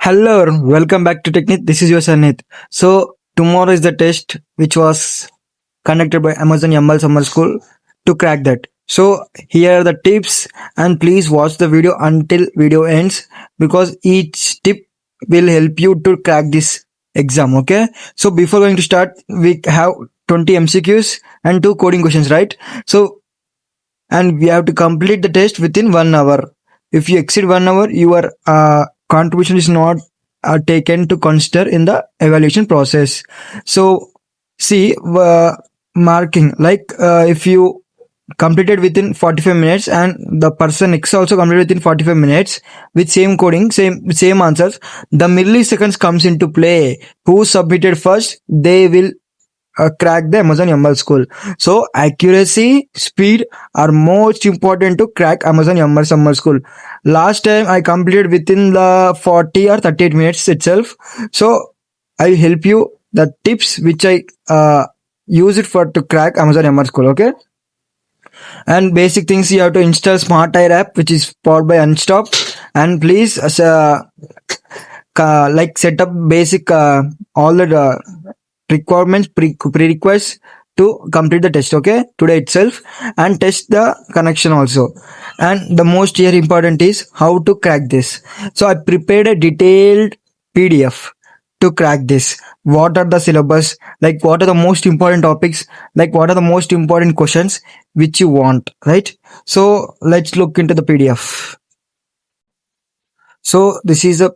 Hello, welcome back to Technith. This is your Sanith. So tomorrow is the test which was conducted by Amazon ML Summer School to crack that. So here are the tips and please watch the video until video ends because each tip will help you to crack this exam. Okay. So before going to start, we have 20 MCQs and 2 coding questions, right? So and we have to complete the test within 1 hour. If you exceed 1 hour, your contribution is not taken to consider in the evaluation process. So see, marking like if you completed within 45 minutes and the person X also completed within 45 minutes with same coding, same answers, the milliseconds comes into play. Who submitted first, they will crack the Amazon ML School. So accuracy, speed are most important to crack Amazon ML Summer School. Last time I completed within the 40 or 38 minutes itself. So I will help you the tips which I use it for to crack Amazon ML School. Okay. And basic things, you have to install Smart Tire app which is powered by Unstop, and please like set up basic all the requirements prerequisites to complete the test, okay, today itself, and test the connection also. And the most here important is how to crack this. So I prepared a detailed PDF to crack this. What are the syllabus, like what are the most important topics, like what are the most important questions which you want, right? So let's look into the PDF. So this is a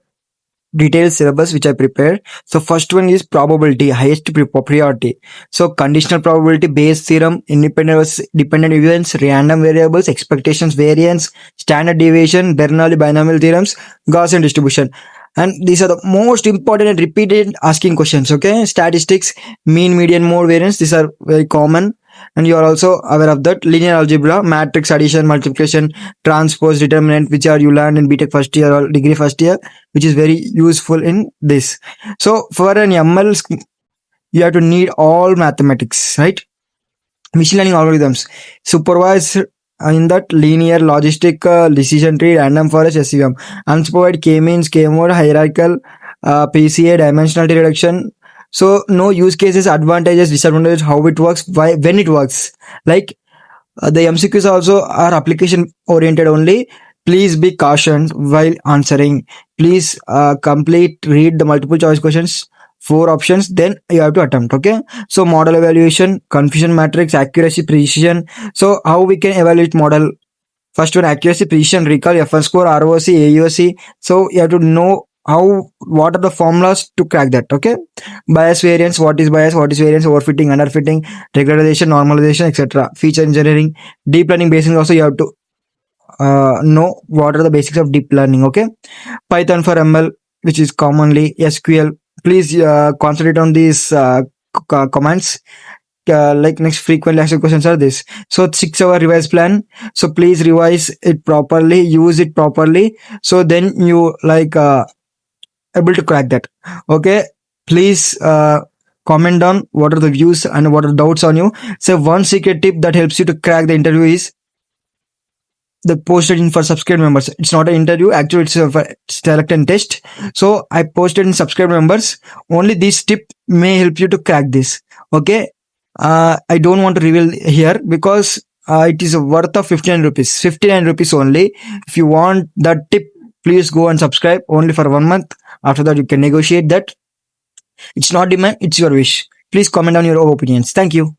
detailed syllabus which I prepared. So first one is probability, highest priority. So conditional probability, Bayes theorem, independent dependent events, random variables, expectations variance, standard deviation, Bernoulli binomial theorems, Gaussian distribution. And these are the most important and repeated asking questions. Okay, statistics, mean, median, mode, variance, these are very common and you are also aware of that. Linear algebra, matrix addition, multiplication, transpose, determinant, which are you learned in BTech first year or degree first year, which is very useful in this. So for an ML, you have to need all mathematics, right? Machine learning algorithms, supervised in that linear, logistic, decision tree, random forest, SEM, unsupervised k-means, k-mode, hierarchical, PCA, dimensionality reduction. So no use cases, advantages, disadvantages, how it works, why, when it works. Like the MCQs also are application oriented only. Please be cautioned while answering. Please read the multiple choice questions, 4 options, then you have to attempt. Okay. So model evaluation, confusion matrix, accuracy, precision. So how we can evaluate model? First one, accuracy, precision, recall, FN score, ROC, AUC. So you have to know what are the formulas to crack that. Okay. Bias, variance, what is variance, overfitting, underfitting, regularization, normalization, etc. Feature engineering, deep learning basics also you have to know what are the basics of deep learning. Okay. Python for ML, which is commonly SQL. Please concentrate on these commands. Like next frequently asked questions are this. So 6-hour revise plan. So please revise it properly, use it properly. So then you like able to crack that. Okay. Please comment down what are the views and what are the doubts on you. So one secret tip that helps you to crack the interview is the posted in for subscribed members. It's not an interview, actually it's a select and test. So I posted in subscribed members. Only this tip may help you to crack this. Okay. I don't want to reveal here because it is worth of 59 rupees. 59 rupees only. If you want that tip, please go and subscribe only for 1 month. After that, you can negotiate that. It's not demand, it's your wish. Please comment on your opinions. Thank you.